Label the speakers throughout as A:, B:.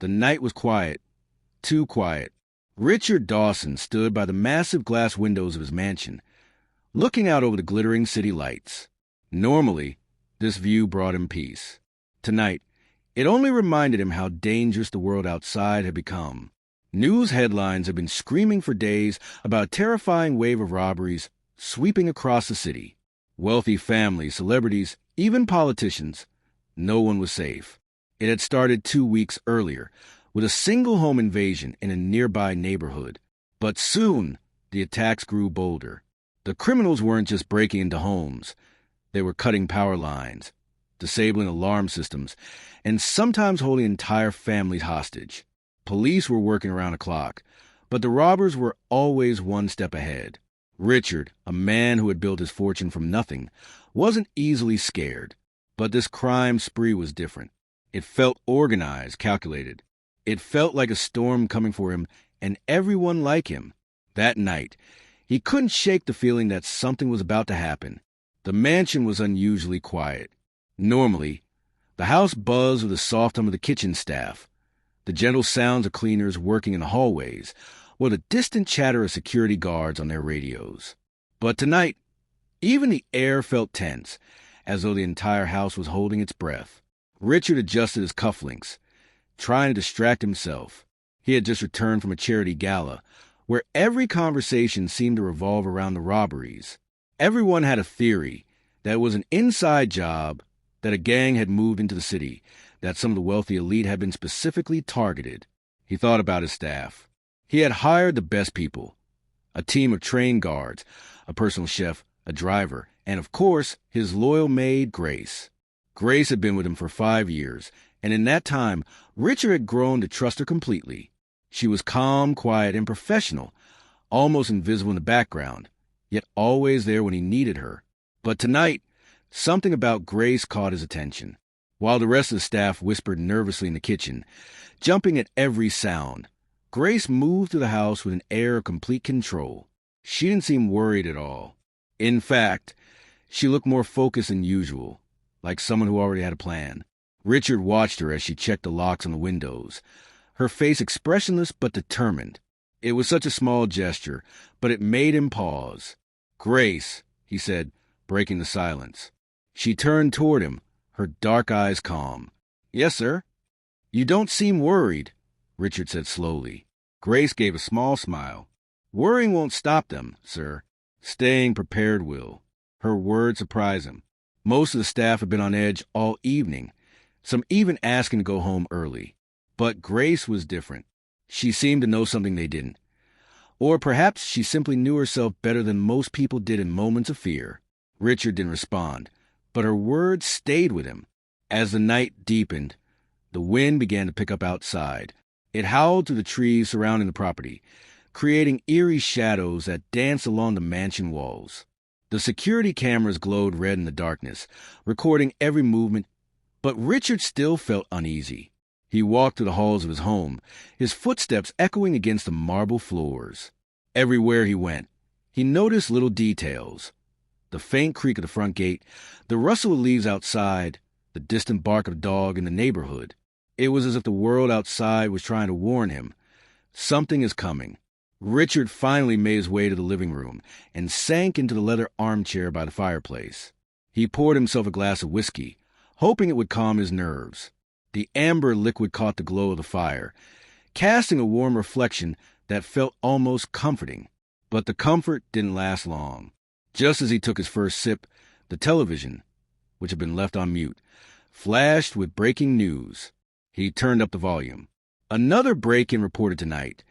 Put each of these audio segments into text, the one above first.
A: The night was quiet, too quiet. Richard Dawson stood by the massive glass windows of his mansion, looking out over the glittering city lights. Normally, this view brought him peace. Tonight, it only reminded him how dangerous the world outside had become. News headlines had been screaming for days about a terrifying wave of robberies sweeping across the city. Wealthy families, celebrities, even politicians. No one was safe. It had started 2 weeks earlier, with a single home invasion in a nearby neighborhood. But soon, the attacks grew bolder. The criminals weren't just breaking into homes. They were cutting power lines, disabling alarm systems, and sometimes holding entire families hostage. Police were working around the clock, but the robbers were always one step ahead. Richard, a man who had built his fortune from nothing, wasn't easily scared. But this crime spree was different. It felt organized, calculated. It felt like a storm coming for him and everyone like him. That night, he couldn't shake the feeling that something was about to happen. The mansion was unusually quiet. Normally, the house buzzed with the soft hum of the kitchen staff, the gentle sounds of cleaners working in the hallways, or the distant chatter of security guards on their radios. But tonight, even the air felt tense, as though the entire house was holding its breath. Richard adjusted his cufflinks, trying to distract himself. He had just returned from a charity gala, where every conversation seemed to revolve around the robberies. Everyone had a theory that it was an inside job, that a gang had moved into the city, that some of the wealthy elite had been specifically targeted. He thought about his staff. He had hired the best people, a team of trained guards, a personal chef, a driver, and of course, his loyal maid, Grace. Grace had been with him for 5 years, and in that time, Richard had grown to trust her completely. She was calm, quiet, and professional, almost invisible in the background, yet always there when he needed her. But tonight, something about Grace caught his attention. While the rest of the staff whispered nervously in the kitchen, jumping at every sound, Grace moved through the house with an air of complete control. She didn't seem worried at all. In fact, she looked more focused than usual, like someone who already had a plan. Richard watched her as she checked the locks on the windows, her face expressionless but determined. It was such a small gesture, but it made him pause. "Grace," he said, breaking the silence. She turned toward him, her dark eyes calm. "Yes, sir." "You don't seem worried," Richard said slowly. Grace gave a small smile. "Worrying won't stop them, sir. Staying prepared will." Her words surprised him. Most of the staff had been on edge all evening, some even asking to go home early. But Grace was different. She seemed to know something they didn't. Or perhaps she simply knew herself better than most people did in moments of fear. Richard didn't respond, but her words stayed with him. As the night deepened, the wind began to pick up outside. It howled through the trees surrounding the property, creating eerie shadows that danced along the mansion walls. The security cameras glowed red in the darkness, recording every movement, but Richard still felt uneasy. He walked through the halls of his home, his footsteps echoing against the marble floors. Everywhere he went, he noticed little details. The faint creak of the front gate, the rustle of leaves outside, the distant bark of a dog in the neighborhood. It was as if the world outside was trying to warn him. Something is coming. Richard finally made his way to the living room and sank into the leather armchair by the fireplace. He poured himself a glass of whiskey, hoping it would calm his nerves. The amber liquid caught the glow of the fire, casting a warm reflection that felt almost comforting. But the comfort didn't last long. Just as he took his first sip, the television, which had been left on mute, flashed with breaking news. He turned up the volume. Another break-in reported tonight.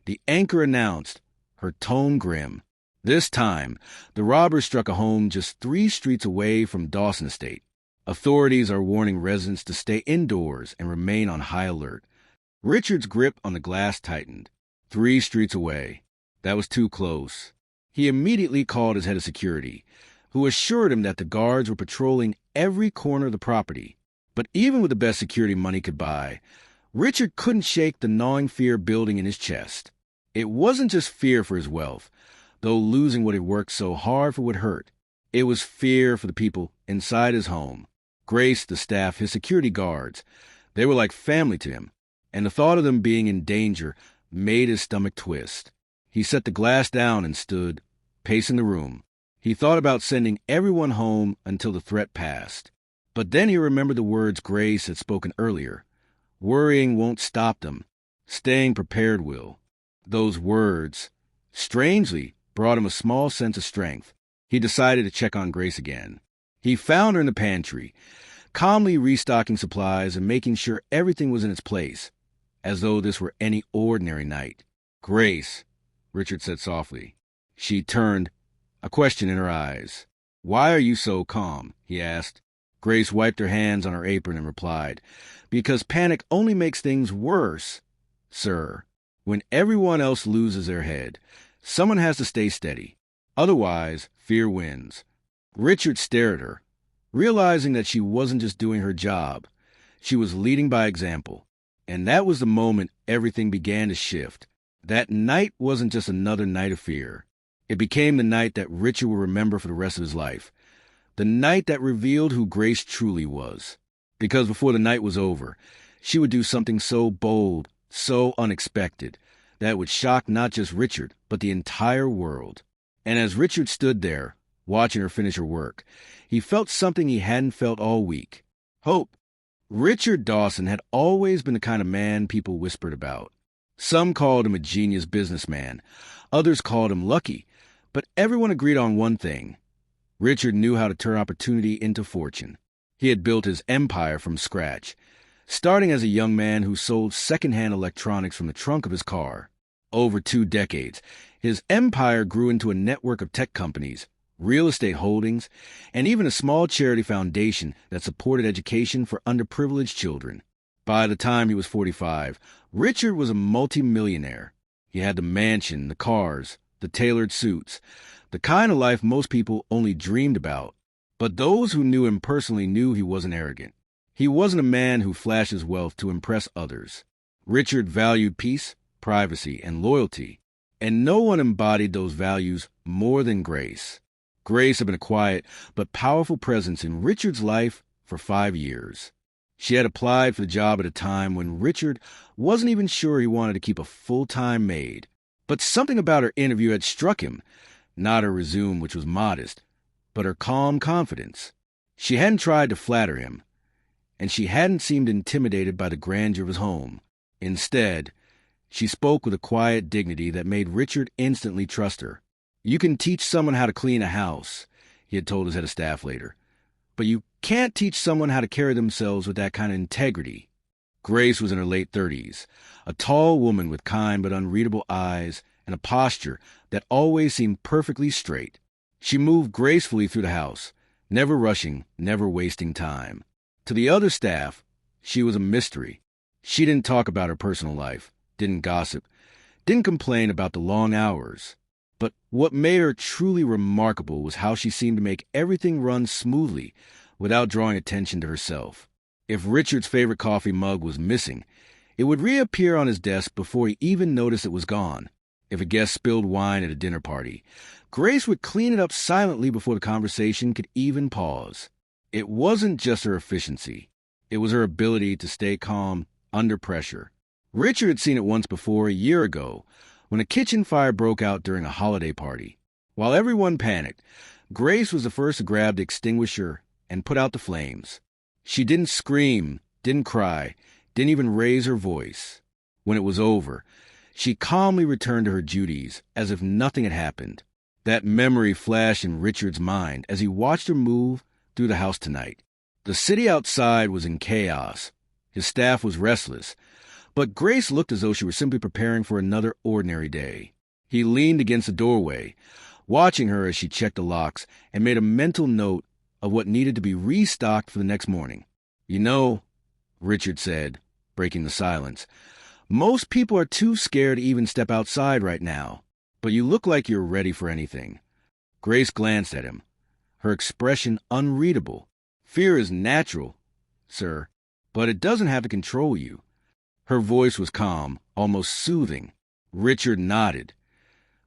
A: The anchor announced, her tone grim. This time, the robbers struck a home just 3 streets away from Dawson Estate. Authorities are warning residents to stay indoors and remain on high alert. Richard's grip on the glass tightened. 3 streets away. That was too close. He immediately called his head of security, who assured him that the guards were patrolling every corner of the property. But even with the best security money could buy, Richard couldn't shake the gnawing fear building in his chest. It wasn't just fear for his wealth, though losing what he worked so hard for would hurt. It was fear for the people inside his home. Grace, the staff, his security guards. They were like family to him. and the thought of them being in danger made his stomach twist. He set the glass down and stood, pacing the room. He thought about sending everyone home until the threat passed. But then he remembered the words Grace had spoken earlier. Worrying won't stop them. Staying prepared will. Those words, strangely, brought him a small sense of strength. He decided to check on Grace again. He found her in the pantry, calmly restocking supplies and making sure everything was in its place, as though this were any ordinary night. "Grace," Richard said softly. She turned, a question in her eyes. "Why are you so calm?" he asked. Grace wiped her hands on her apron and replied, "Because panic only makes things worse, sir. When everyone else loses their head, someone has to stay steady. Otherwise, fear wins." Richard stared at her, realizing that she wasn't just doing her job. She was leading by example. And that was the moment everything began to shift. That night wasn't just another night of fear. It became the night that Richard would remember for the rest of his life. The night that revealed who Grace truly was. Because before the night was over, she would do something so bold, so unexpected, that would shock not just Richard, but the entire world. And as Richard stood there, watching her finish her work, he felt something he hadn't felt all week. Hope. Richard Dawson had always been the kind of man people whispered about. Some called him a genius businessman. Others called him lucky. But everyone agreed on one thing. Richard knew how to turn opportunity into fortune. He had built his empire from scratch, starting as a young man who sold secondhand electronics from the trunk of his car. Over 2 decades, his empire grew into a network of tech companies, real estate holdings, and even a small charity foundation that supported education for underprivileged children. By the time he was 45, Richard was a multi-millionaire. He had the mansion, the cars, the tailored suits, the kind of life most people only dreamed about. But those who knew him personally knew he wasn't arrogant. He wasn't a man who flashed his wealth to impress others. Richard valued peace, privacy, and loyalty, and no one embodied those values more than Grace. Grace had been a quiet but powerful presence in Richard's life for 5 years. She had applied for the job at a time when Richard wasn't even sure he wanted to keep a full-time maid. But something about her interview had struck him, not her resume, which was modest, but her calm confidence. She hadn't tried to flatter him, and she hadn't seemed intimidated by the grandeur of his home. Instead, she spoke with a quiet dignity that made Richard instantly trust her. "You can teach someone how to clean a house," he had told his head of staff later, "but you can't teach someone how to carry themselves with that kind of integrity." Grace was in her late 30s, a tall woman with kind but unreadable eyes and a posture that always seemed perfectly straight. She moved gracefully through the house, never rushing, never wasting time. To the other staff, she was a mystery. She didn't talk about her personal life, didn't gossip, didn't complain about the long hours. But what made her truly remarkable was how she seemed to make everything run smoothly without drawing attention to herself. If Richard's favorite coffee mug was missing, it would reappear on his desk before he even noticed it was gone. If a guest spilled wine at a dinner party, Grace would clean it up silently before the conversation could even pause. It wasn't just her efficiency. It was her ability to stay calm under pressure. Richard had seen it once before, a year ago, when a kitchen fire broke out during a holiday party. While everyone panicked, Grace was the first to grab the extinguisher and put out the flames. She didn't scream, didn't cry, didn't even raise her voice. When it was over, she calmly returned to her duties as if nothing had happened. That memory flashed in Richard's mind as he watched her move through the house tonight. The city outside was in chaos. His staff was restless, but Grace looked as though she were simply preparing for another ordinary day. He leaned against the doorway, watching her as she checked the locks and made a mental note of what needed to be restocked for the next morning. "You know," Richard said, breaking the silence, "most people are too scared to even step outside right now, but you look like you're ready for anything." Grace glanced at him, her expression unreadable. "Fear is natural, sir, but it doesn't have to control you." Her voice was calm, almost soothing. Richard nodded,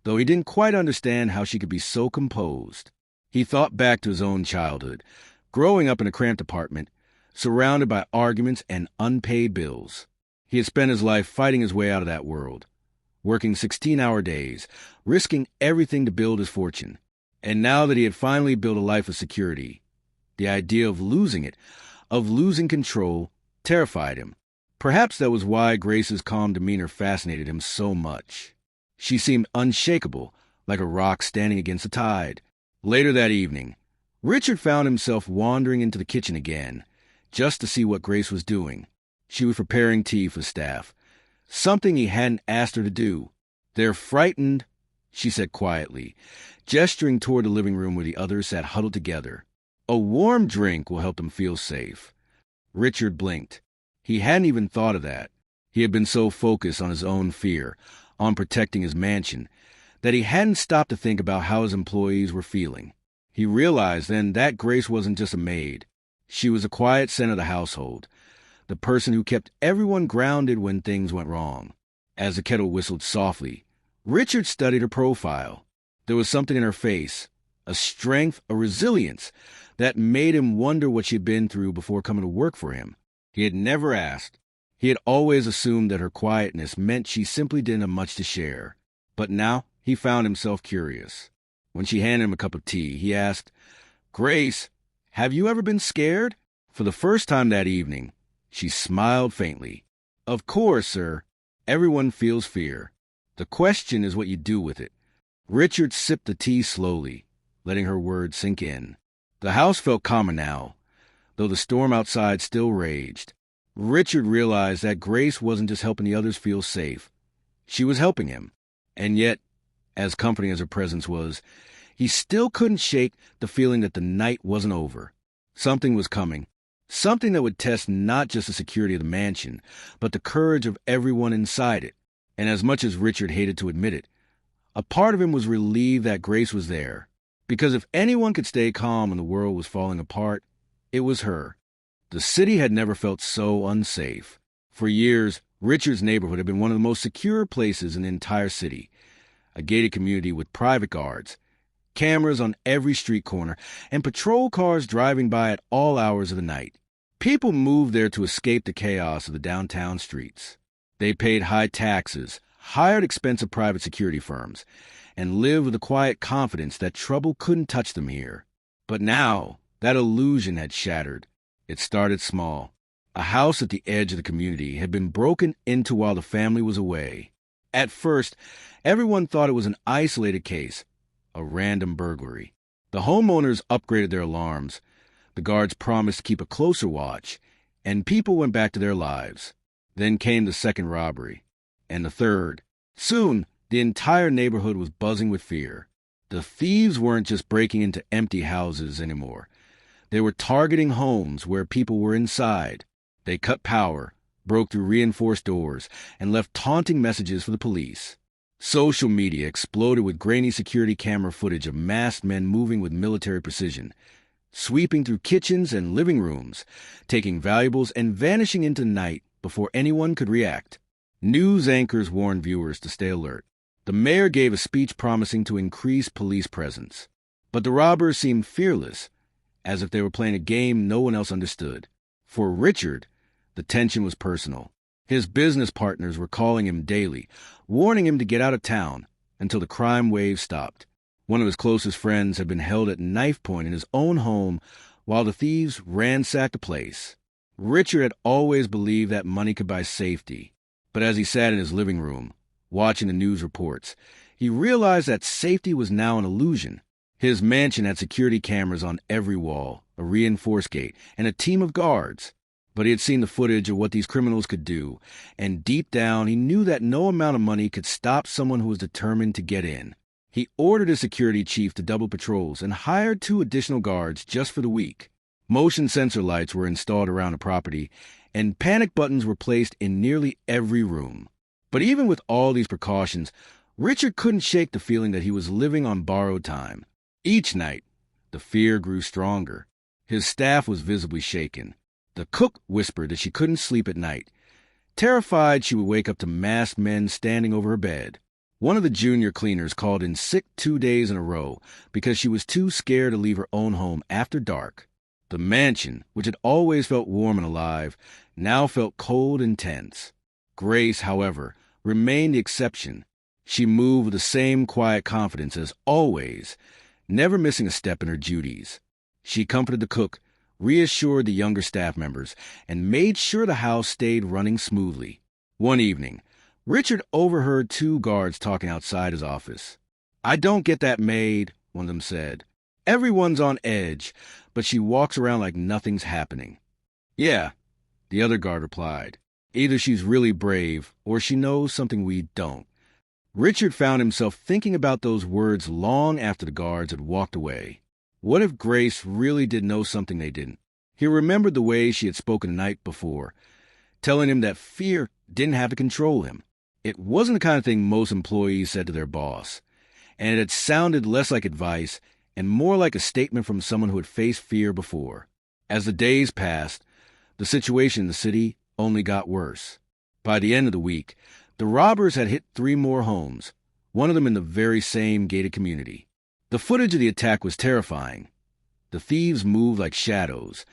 A: though he didn't quite understand how she could be so composed. He thought back to his own childhood, growing up in a cramped apartment, surrounded by arguments and unpaid bills. He had spent his life fighting his way out of that world, working 16-hour days, risking everything to build his fortune. And now that he had finally built a life of security, the idea of losing it, of losing control, terrified him. Perhaps that was why Grace's calm demeanor fascinated him so much. She seemed unshakable, like a rock standing against the tide. Later that evening, Richard found himself wandering into the kitchen again, just to see what Grace was doing. She was preparing tea for staff, something he hadn't asked her to do. "They're frightened," she said quietly, gesturing toward the living room where the others sat huddled together. "A warm drink will help them feel safe." Richard blinked. He hadn't even thought of that. He had been so focused on his own fear, on protecting his mansion, that he hadn't stopped to think about how his employees were feeling. He realized then that Grace wasn't just a maid. She was the quiet center of the household, the person who kept everyone grounded when things went wrong. As the kettle whistled softly, Richard studied her profile. There was something in her face, a strength, a resilience, that made him wonder what she'd been through before coming to work for him. He had never asked. He had always assumed that her quietness meant she simply didn't have much to share. But now he found himself curious. When she handed him a cup of tea, he asked, "Grace, have you ever been scared?" For the first time that evening, she smiled faintly. "Of course, sir. Everyone feels fear. The question is what you do with it." Richard sipped the tea slowly, letting her words sink in. The house felt calmer now, though the storm outside still raged. Richard realized that Grace wasn't just helping the others feel safe. She was helping him. And yet, as comforting as her presence was, he still couldn't shake the feeling that the night wasn't over. Something was coming. Something that would test not just the security of the mansion, but the courage of everyone inside it. And as much as Richard hated to admit it, a part of him was relieved that Grace was there. Because if anyone could stay calm when the world was falling apart, it was her. The city had never felt so unsafe. For years, Richard's neighborhood had been one of the most secure places in the entire city. A gated community with private guards, cameras on every street corner, and patrol cars driving by at all hours of the night. People moved there to escape the chaos of the downtown streets. They paid high taxes, hired expensive private security firms, and lived with a quiet confidence that trouble couldn't touch them here. But now, that illusion had shattered. It started small. A house at the edge of the community had been broken into while the family was away. At first, everyone thought it was an isolated case, a random burglary. The homeowners upgraded their alarms. The guards promised to keep a closer watch, and people went back to their lives. Then came the second robbery, and the third. Soon, the entire neighborhood was buzzing with fear. The thieves weren't just breaking into empty houses anymore. They were targeting homes where people were inside. They cut power, broke through reinforced doors, and left taunting messages for the police. Social media exploded with grainy security camera footage of masked men moving with military precision, sweeping through kitchens and living rooms, taking valuables and vanishing into the night before anyone could react. News anchors warned viewers to stay alert. The mayor gave a speech promising to increase police presence. But the robbers seemed fearless, as if they were playing a game no one else understood. For Richard, the tension was personal. His business partners were calling him daily, warning him to get out of town until the crime wave stopped. One of his closest friends had been held at knife point in his own home while the thieves ransacked the place. Richard had always believed that money could buy safety, but as he sat in his living room, watching the news reports, he realized that safety was now an illusion. His mansion had security cameras on every wall, a reinforced gate, and a team of guards. But he had seen the footage of what these criminals could do, and deep down he knew that no amount of money could stop someone who was determined to get in. He ordered his security chief to double patrols and hired 2 additional guards just for the week. Motion sensor lights were installed around the property, and panic buttons were placed in nearly every room. But even with all these precautions, Richard couldn't shake the feeling that he was living on borrowed time. Each night, the fear grew stronger. His staff was visibly shaken. The cook whispered that she couldn't sleep at night, terrified she would wake up to masked men standing over her bed. One of the junior cleaners called in sick 2 days in a row because she was too scared to leave her own home after dark. The mansion, which had always felt warm and alive, now felt cold and tense. Grace, however, remained the exception. She moved with the same quiet confidence as always, never missing a step in her duties. She comforted the cook, reassured the younger staff members, and made sure the house stayed running smoothly. One evening, Richard overheard two guards talking outside his office. "I don't get that maid," one of them said. "Everyone's on edge, but she walks around like nothing's happening." "Yeah," the other guard replied. "Either she's really brave, or she knows something we don't." Richard found himself thinking about those words long after the guards had walked away. What if Grace really did know something they didn't? He remembered the way she had spoken the night before, telling him that fear didn't have to control him. It wasn't the kind of thing most employees said to their boss, and it had sounded less like advice and more like a statement from someone who had faced fear before. As the days passed, the situation in the city only got worse. By the end of the week, the robbers had hit 3 more homes, one of them in the very same gated community. The footage of the attack was terrifying. The thieves moved like shadows,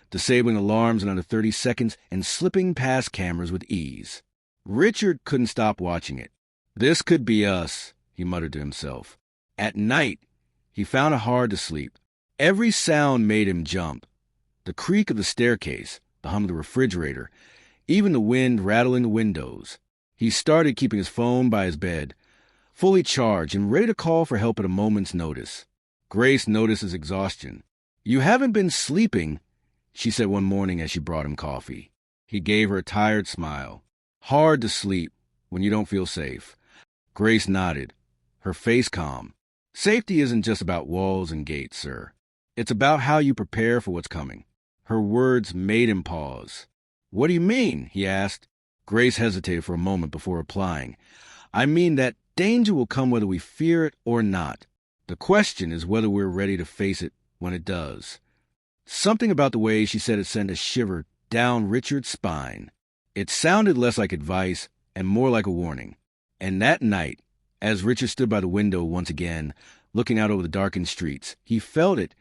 A: disabling alarms in under 30 seconds and slipping past cameras with ease. Richard couldn't stop watching it. "This could be us," he muttered to himself. At night, he found it hard to sleep. Every sound made him jump. The creak of the staircase, the hum of the refrigerator, even the wind rattling the windows. He started keeping his phone by his bed, fully charged and ready to call for help at a moment's notice. Grace noticed his exhaustion. "You haven't been sleeping," she said one morning as she brought him coffee. He gave her a tired smile. "Hard to sleep when you don't feel safe." Grace nodded, her face calm. "Safety isn't just about walls and gates, sir. It's about how you prepare for what's coming." Her words made him pause. "What do you mean?" he asked. Grace hesitated for a moment before replying. "I mean that danger will come whether we fear it or not. The question is whether we're ready to face it when it does." Something about the way she said it sent a shiver down Richard's spine. It sounded less like advice and more like a warning. And that night, as Richard stood by the window once again, looking out over the darkened streets, he felt it,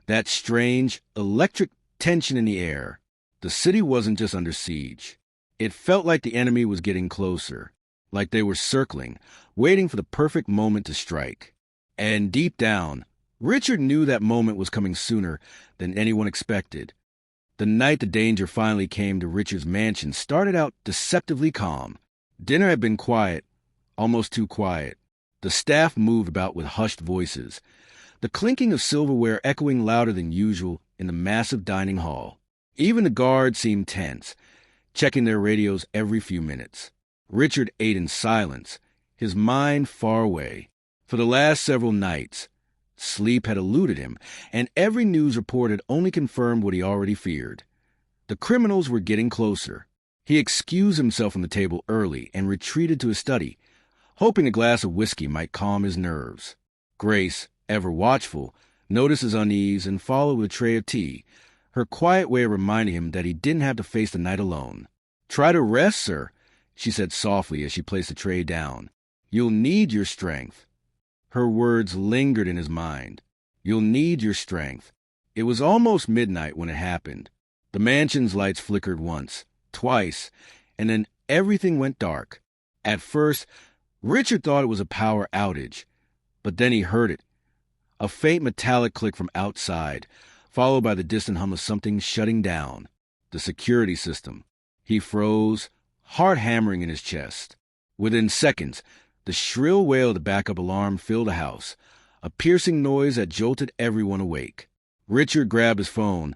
A: that strange, electric tension in the air. The city wasn't just under siege. It felt like the enemy was getting closer, like they were circling, waiting for the perfect moment to strike. And deep down, Richard knew that moment was coming sooner than anyone expected. The night the danger finally came to Richard's mansion started out deceptively calm. Dinner had been quiet, almost too quiet. The staff moved about with hushed voices, the clinking of silverware echoing louder than usual in the massive dining hall. Even the guards seemed tense, checking their radios every few minutes. Richard ate in silence, his mind far away. For the last several nights, sleep had eluded him, and every news report had only confirmed what he already feared. The criminals were getting closer. He excused himself from the table early and retreated to his study, hoping a glass of whiskey might calm his nerves. Grace, ever watchful, noticed his unease and followed with a tray of tea, her quiet way of reminding him that he didn't have to face the night alone. "Try to rest, sir," she said softly as she placed the tray down. "You'll need your strength." Her words lingered in his mind. "You'll need your strength." It was almost midnight when it happened. The mansion's lights flickered once, twice, and then everything went dark. At first, Richard thought it was a power outage, but then he heard it. A faint metallic click from outside, followed by the distant hum of something shutting down. The security system. He froze, heart hammering in his chest. Within seconds, the shrill wail of the backup alarm filled the house, a piercing noise that jolted everyone awake. Richard grabbed his phone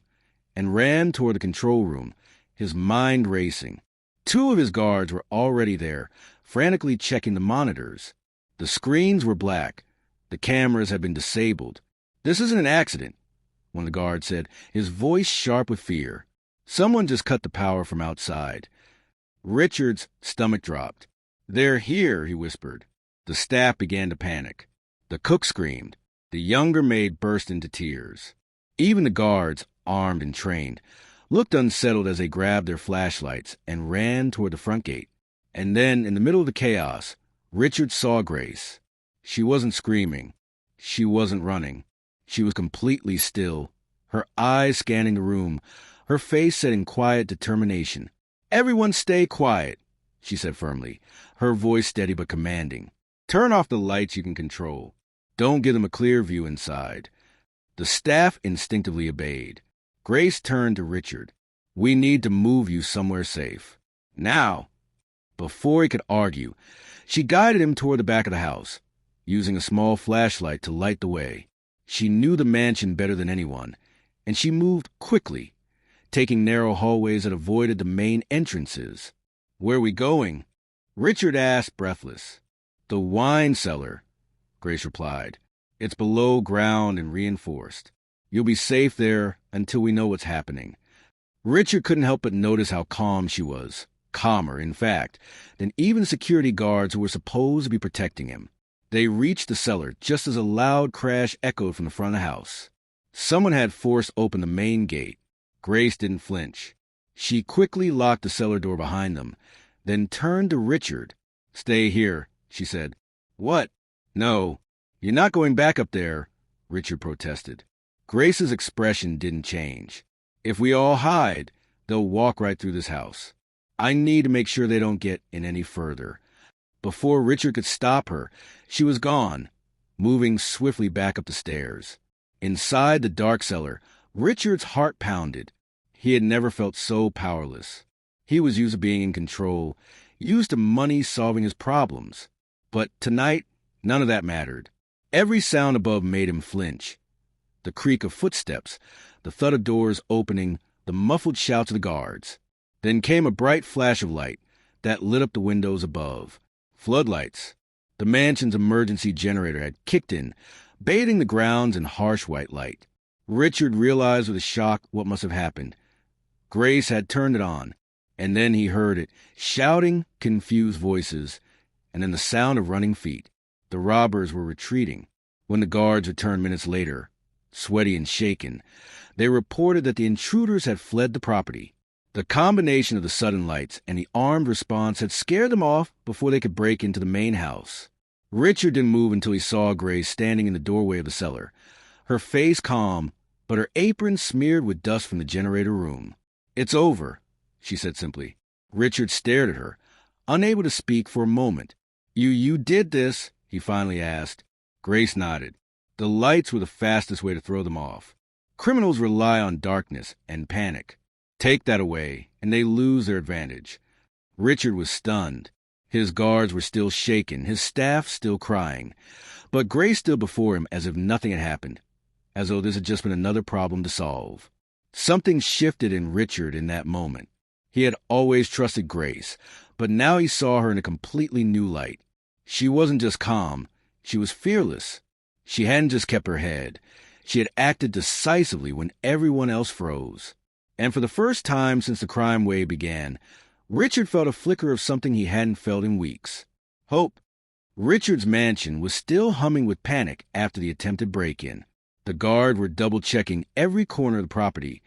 A: and ran toward the control room, his mind racing. 2 of his guards were already there, frantically checking the monitors. The screens were black. The cameras had been disabled. "This isn't an accident," one of the guards said, his voice sharp with fear. "Someone just cut the power from outside." Richard's stomach dropped. "They're here," he whispered. The staff began to panic. The cook screamed. The younger maid burst into tears. Even the guards, armed and trained, looked unsettled as they grabbed their flashlights and ran toward the front gate. And then, in the middle of the chaos, Richard saw Grace. She wasn't screaming. She wasn't running. She was completely still, her eyes scanning the room, her face set in quiet determination. "Everyone stay quiet," she said firmly, her voice steady but commanding. "Turn off the lights you can control. Don't give them a clear view inside." The staff instinctively obeyed. Grace turned to Richard. "We need to move you somewhere safe. Now." Before he could argue, she guided him toward the back of the house, using a small flashlight to light the way. She knew the mansion better than anyone, and she moved quickly, taking narrow hallways that avoided the main entrances. "Where are we going?" Richard asked, breathless. "The wine cellar," Grace replied. "It's below ground and reinforced. You'll be safe there until we know what's happening." Richard couldn't help but notice how calm she was. Calmer, in fact, than even security guards who were supposed to be protecting him. They reached the cellar just as a loud crash echoed from the front of the house. Someone had forced open the main gate. Grace didn't flinch. She quickly locked the cellar door behind them, then turned to Richard. "Stay here," she said. "What?" "No, you're not going back up there," Richard protested. Grace's expression didn't change. "If we all hide, they'll walk right through this house. I need to make sure they don't get in any further." Before Richard could stop her, she was gone, moving swiftly back up the stairs. Inside the dark cellar, Richard's heart pounded. He had never felt so powerless. He was used to being in control, used to money solving his problems. But tonight, none of that mattered. Every sound above made him flinch. The creak of footsteps, the thud of doors opening, the muffled shouts of the guards. Then came a bright flash of light that lit up the windows above. Floodlights. The mansion's emergency generator had kicked in, bathing the grounds in harsh white light. Richard realized with a shock what must have happened. Grace had turned it on, and then he heard it, shouting, confused voices, and then the sound of running feet. The robbers were retreating. When the guards returned minutes later, sweaty and shaken, they reported that the intruders had fled the property. The combination of the sudden lights and the armed response had scared them off before they could break into the main house. Richard didn't move until he saw Grace standing in the doorway of the cellar, her face calm, but her apron smeared with dust from the generator room. "It's over," she said simply. Richard stared at her, unable to speak for a moment. You did this?" he finally asked. Grace nodded. "The lights were the fastest way to throw them off. Criminals rely on darkness and panic. Take that away, and they lose their advantage." Richard was stunned. His guards were still shaken, his staff still crying. But Grace stood before him as if nothing had happened, as though this had just been another problem to solve. Something shifted in Richard in that moment. He had always trusted Grace, but now he saw her in a completely new light. She wasn't just calm, she was fearless. She hadn't just kept her head. She had acted decisively when everyone else froze. And for the first time since the crime wave began, Richard felt a flicker of something he hadn't felt in weeks. Hope. Richard's mansion was still humming with panic after the attempted break-in. The guard were double-checking every corner of the property.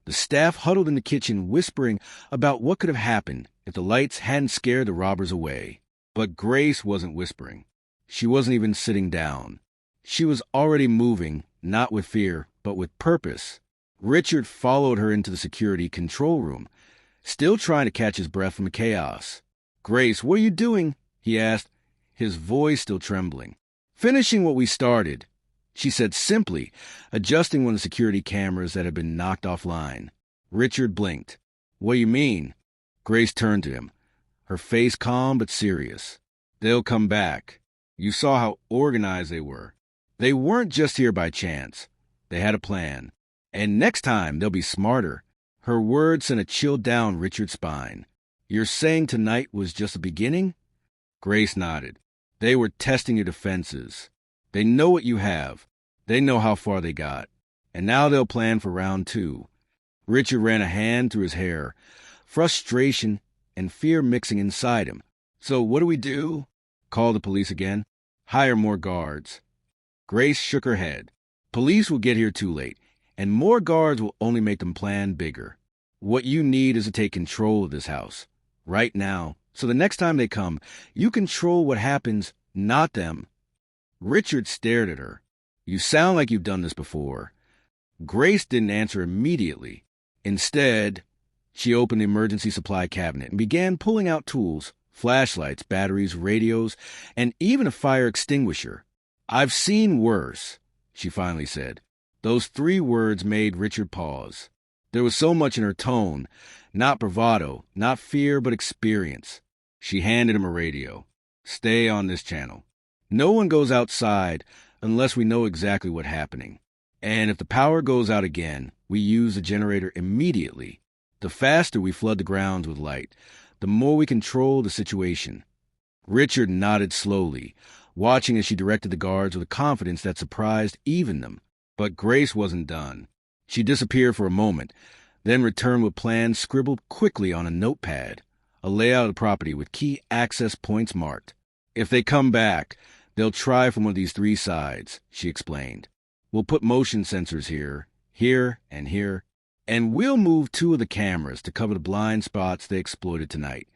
A: The staff huddled in the kitchen whispering about what could have happened if the lights hadn't scared the robbers away. But Grace wasn't whispering. She wasn't even sitting down. She was already moving, not with fear, but with purpose. Richard followed her into the security control room, still trying to catch his breath from the chaos. "Grace, what are you doing?" he asked, his voice still trembling. "Finishing what we started," she said simply, adjusting one of the security cameras that had been knocked offline. Richard blinked. "What do you mean?" Grace turned to him, her face calm but serious. "They'll come back. You saw how organized they were. They weren't just here by chance. They had a plan. And next time, they'll be smarter." Her words sent a chill down Richard's spine. "You're saying tonight was just the beginning?" Grace nodded. "They were testing your defenses. They know what you have. They know how far they got. And now they'll plan for round 2. Richard ran a hand through his hair, frustration and fear mixing inside him. "So what do we do?" "Call the police again. Hire more guards." Grace shook her head. "Police will get here too late, and more guards will only make them plan bigger. What you need is to take control of this house, right now, so the next time they come, you control what happens, not them." Richard stared at her. "You sound like you've done this before." Grace didn't answer immediately. Instead, she opened the emergency supply cabinet and began pulling out tools flashlights, batteries, radios, and even a fire extinguisher. "I've seen worse," she finally said. Those 3 words made Richard pause. There was so much in her tone, not bravado, not fear, but experience. She handed him a radio. "Stay on this channel. No one goes outside unless we know exactly what's happening. And if the power goes out again, we use the generator immediately. The faster we flood the grounds with light, the more we control the situation." Richard nodded slowly, watching as she directed the guards with a confidence that surprised even them. But Grace wasn't done. She disappeared for a moment, then returned with plans scribbled quickly on a notepad, a layout of the property with key access points marked. "If they come back, they'll try from one of these 3 sides," she explained. "We'll put motion sensors here, here, and we'll move 2 of the cameras to cover the blind spots they exploited tonight."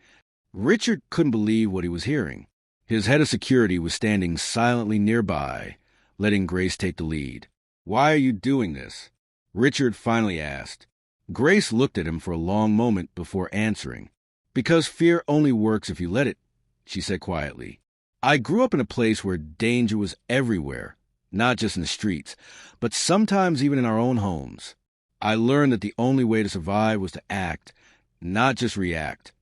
A: Richard couldn't believe what he was hearing. His head of security was standing silently nearby, letting Grace take the lead. "Why are you doing this?" Richard finally asked. Grace looked at him for a long moment before answering. "Because fear only works if you let it," she said quietly. "I grew up in a place where danger was everywhere, not just in the streets, but sometimes even in our own homes. I learned that the only way to survive was to act, not just react."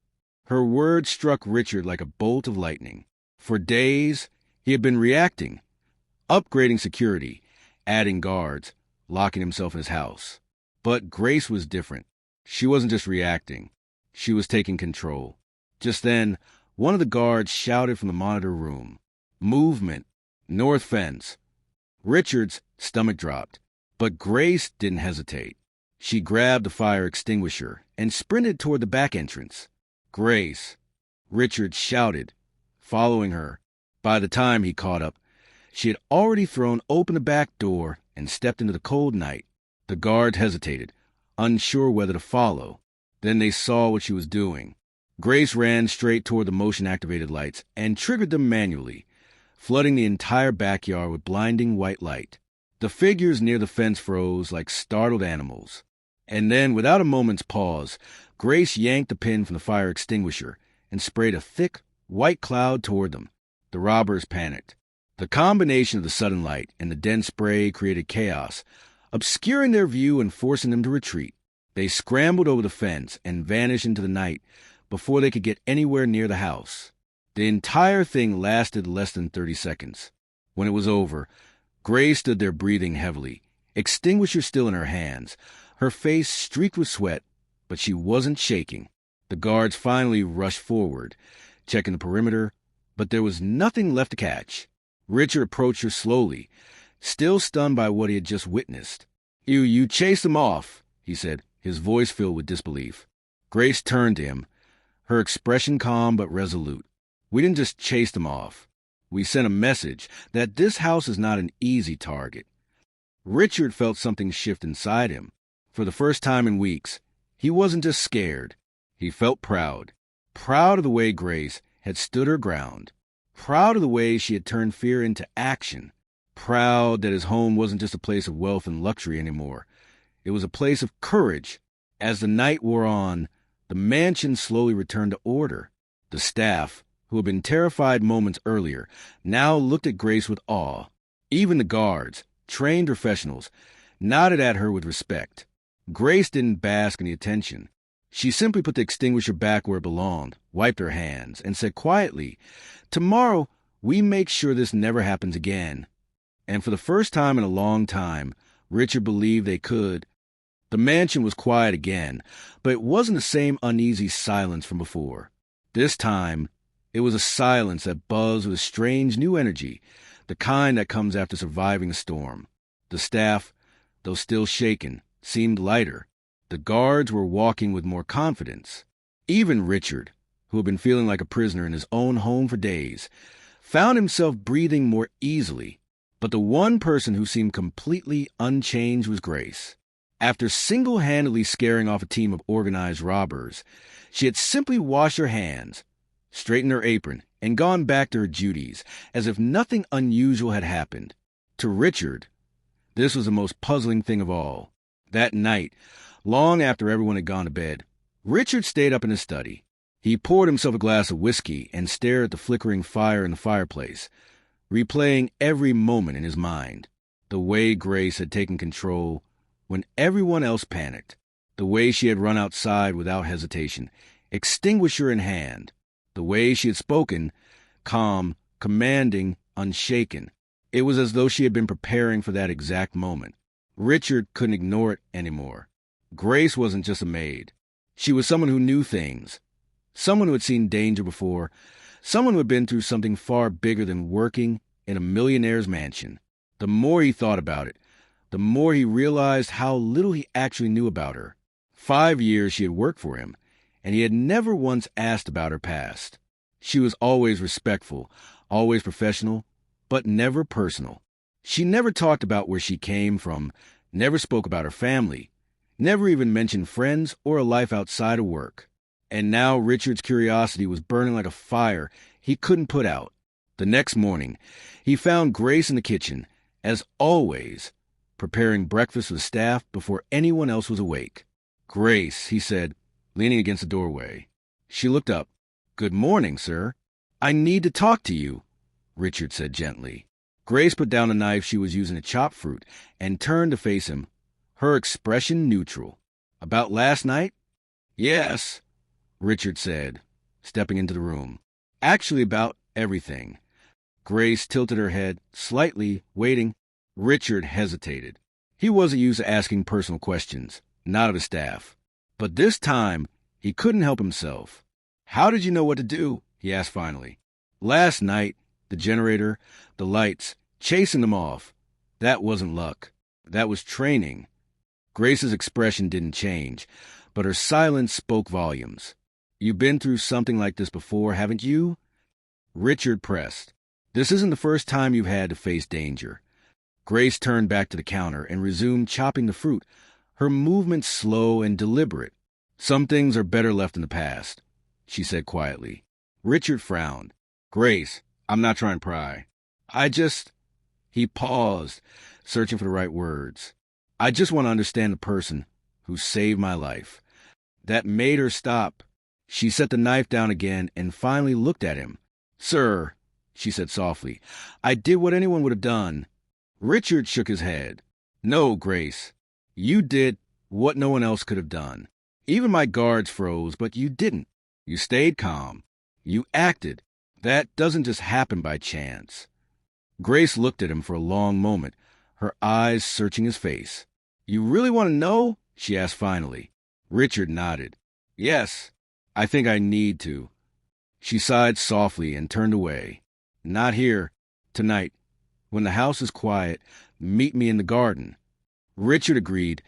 A: Her words struck Richard like a bolt of lightning. For days, he had been reacting, upgrading security, adding guards, locking himself in his house. But Grace was different. She wasn't just reacting. She was taking control. Just then, one of the guards shouted from the monitor room, "Movement! North fence!" Richard's stomach dropped, but Grace didn't hesitate. She grabbed the fire extinguisher and sprinted toward the back entrance. "Grace!" Richard shouted, following her. By the time he caught up, she had already thrown open the back door and stepped into the cold night. The guards hesitated, unsure whether to follow. Then they saw what she was doing. Grace ran straight toward the motion-activated lights and triggered them manually, flooding the entire backyard with blinding white light. The figures near the fence froze like startled animals. And then, without a moment's pause, Grace yanked the pin from the fire extinguisher and sprayed a thick, white cloud toward them. The robbers panicked. The combination of the sudden light and the dense spray created chaos, obscuring their view and forcing them to retreat. They scrambled over the fence and vanished into the night before they could get anywhere near the house. The entire thing lasted less than 30 seconds. When it was over, Grace stood there breathing heavily, extinguisher still in her hands, her face streaked with sweat, but she wasn't shaking. The guards finally rushed forward, checking the perimeter, but there was nothing left to catch. Richard approached her slowly, still stunned by what he had just witnessed. You chased them off," he said, his voice filled with disbelief. Grace turned to him, her expression calm but resolute. "We didn't just chase them off. We sent a message that this house is not an easy target." Richard felt something shift inside him. For the first time in weeks, he wasn't just scared. He felt proud. Proud of the way Grace had stood her ground. Proud of the way she had turned fear into action. Proud that his home wasn't just a place of wealth and luxury anymore. It was a place of courage. As the night wore on, the mansion slowly returned to order. The staff, who had been terrified moments earlier, now looked at Grace with awe. Even the guards, trained professionals, nodded at her with respect. Grace didn't bask in the attention. She simply put the extinguisher back where it belonged, wiped her hands, and said quietly, "Tomorrow, we make sure this never happens again." And for the first time in a long time, Richard believed they could. The mansion was quiet again, but it wasn't the same uneasy silence from before. This time, it was a silence that buzzed with a strange new energy, the kind that comes after surviving a storm. The staff, though still shaken, seemed lighter. The guards were walking with more confidence. Even Richard, who had been feeling like a prisoner in his own home for days, found himself breathing more easily. But the one person who seemed completely unchanged was Grace. After single-handedly scaring off a team of organized robbers, she had simply washed her hands, straightened her apron, and gone back to her duties, as if nothing unusual had happened. To Richard, this was the most puzzling thing of all. That night, long after everyone had gone to bed, Richard stayed up in his study. He poured himself a glass of whiskey and stared at the flickering fire in the fireplace, replaying every moment in his mind. The way Grace had taken control when everyone else panicked. The way she had run outside without hesitation, extinguisher in hand. The way she had spoken, calm, commanding, unshaken. It was as though she had been preparing for that exact moment. Richard couldn't ignore it anymore. Grace wasn't just a maid. She was someone who knew things. Someone who had seen danger before. Someone who had been through something far bigger than working in a millionaire's mansion. The more he thought about it, the more he realized how little he actually knew about her. 5 years she had worked for him, and he had never once asked about her past. She was always respectful, always professional, but never personal. She never talked about where she came from, never spoke about her family, never even mentioned friends or a life outside of work. And now Richard's curiosity was burning like a fire he couldn't put out. The next morning, he found Grace in the kitchen, as always, preparing breakfast for the staff before anyone else was awake. "Grace," he said, leaning against the doorway. She looked up. "Good morning, sir." "I need to talk to you," Richard said gently. Grace put down the knife she was using to chop fruit and turned to face him, her expression neutral. "About last night?" "Yes," Richard said, stepping into the room. "Actually about everything." Grace tilted her head, slightly, waiting. Richard hesitated. He wasn't used to asking personal questions, not of the staff. But this time, he couldn't help himself. "How did you know what to do?" he asked finally. "Last night, the generator, the lights, chasing them off. That wasn't luck. That was training." Grace's expression didn't change, but her silence spoke volumes. "You've been through something like this before, haven't you?" Richard pressed. "This isn't the first time you've had to face danger." Grace turned back to the counter and resumed chopping the fruit, her movements slow and deliberate. "Some things are better left in the past," she said quietly. Richard frowned. "Grace, I'm not trying to pry. He paused, searching for the right words. "I just want to understand the person who saved my life." That made her stop. She set the knife down again and finally looked at him. "Sir," she said softly, "I did what anyone would have done." Richard shook his head. "No, Grace. You did what no one else could have done. Even my guards froze, but you didn't. You stayed calm. You acted. That doesn't just happen by chance." Grace looked at him for a long moment, her eyes searching his face. "You really want to know?" she asked finally. Richard nodded. "Yes, I think I need to." She sighed softly and turned away. "Not here. Tonight. When the house is quiet, meet me in the garden." Richard agreed,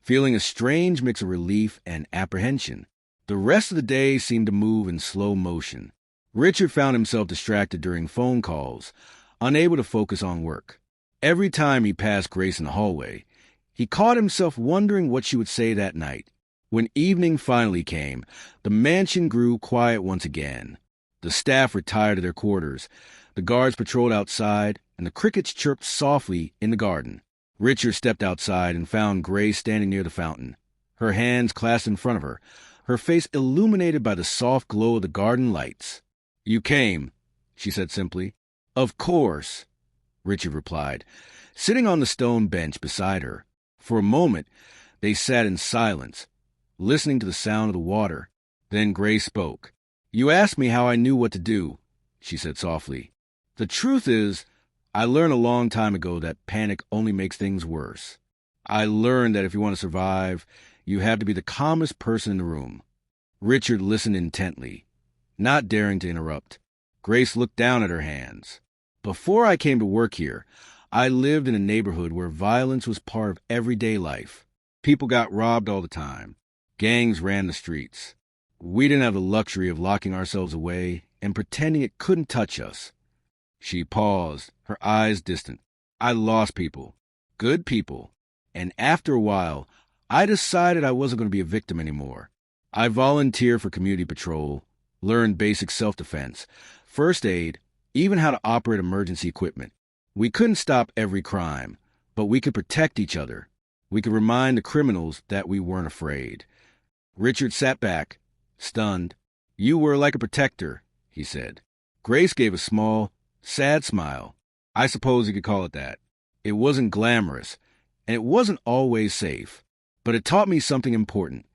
A: feeling a strange mix of relief and apprehension. The rest of the day seemed to move in slow motion. Richard found himself distracted during phone calls, unable to focus on work. Every time he passed Grace in the hallway, he caught himself wondering what she would say that night. When evening finally came, the mansion grew quiet once again. The staff retired to their quarters, the guards patrolled outside, and the crickets chirped softly in the garden. Richard stepped outside and found Grace standing near the fountain, her hands clasped in front of her, her face illuminated by the soft glow of the garden lights. "You came," she said simply. "Of course," Richard replied, sitting on the stone bench beside her. For a moment, they sat in silence, listening to the sound of the water. Then Grace spoke. "You asked me how I knew what to do," she said softly. "The truth is, I learned a long time ago that panic only makes things worse. I learned that if you want to survive, you have to be the calmest person in the room." Richard listened intently, not daring to interrupt. Grace looked down at her hands. "Before I came to work here, I lived in a neighborhood where violence was part of everyday life. People got robbed all the time. Gangs ran the streets. We didn't have the luxury of locking ourselves away and pretending it couldn't touch us." She paused, her eyes distant. "I lost people, good people, and after a while, I decided I wasn't going to be a victim anymore. I volunteered for community patrol, learned basic self-defense, first aid, even how to operate emergency equipment. We couldn't stop every crime, but we could protect each other. We could remind the criminals that we weren't afraid." Richard sat back, stunned. You were like a protector, he said. Grace gave a small, sad smile. I suppose you could call it that. It wasn't glamorous, and it wasn't always safe, but it taught me something important.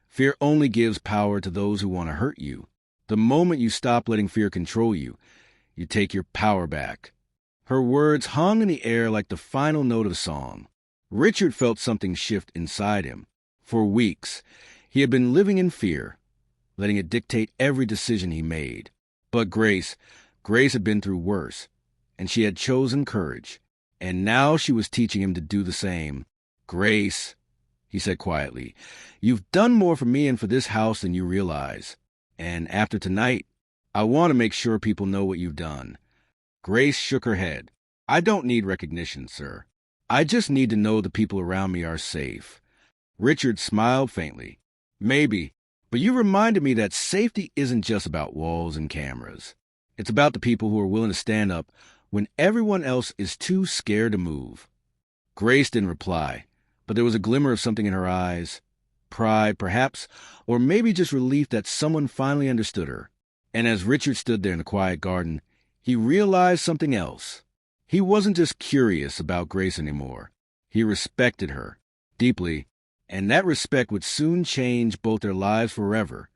A: Fear only gives power to those who want to hurt you. The moment you stop letting fear control you, you take your power back. Her words hung in the air like the final note of a song. Richard felt something shift inside him. For weeks, he had been living in fear, letting it dictate every decision he made. But Grace had been through worse, and she had chosen courage. And now she was teaching him to do the same. Grace, he said quietly, you've done more for me and for this house than you realize. And after tonight, I want to make sure people know what you've done. Grace shook her head. I don't need recognition, sir. I just need to know the people around me are safe. Richard smiled faintly. Maybe, but you reminded me that safety isn't just about walls and cameras. It's about the people who are willing to stand up when everyone else is too scared to move. Grace didn't reply, but there was a glimmer of something in her eyes. Pride, perhaps, or maybe just relief that someone finally understood her. And as Richard stood there in the quiet garden, he realized something else. He wasn't just curious about Grace anymore. He respected her deeply, and that respect would soon change both their lives forever.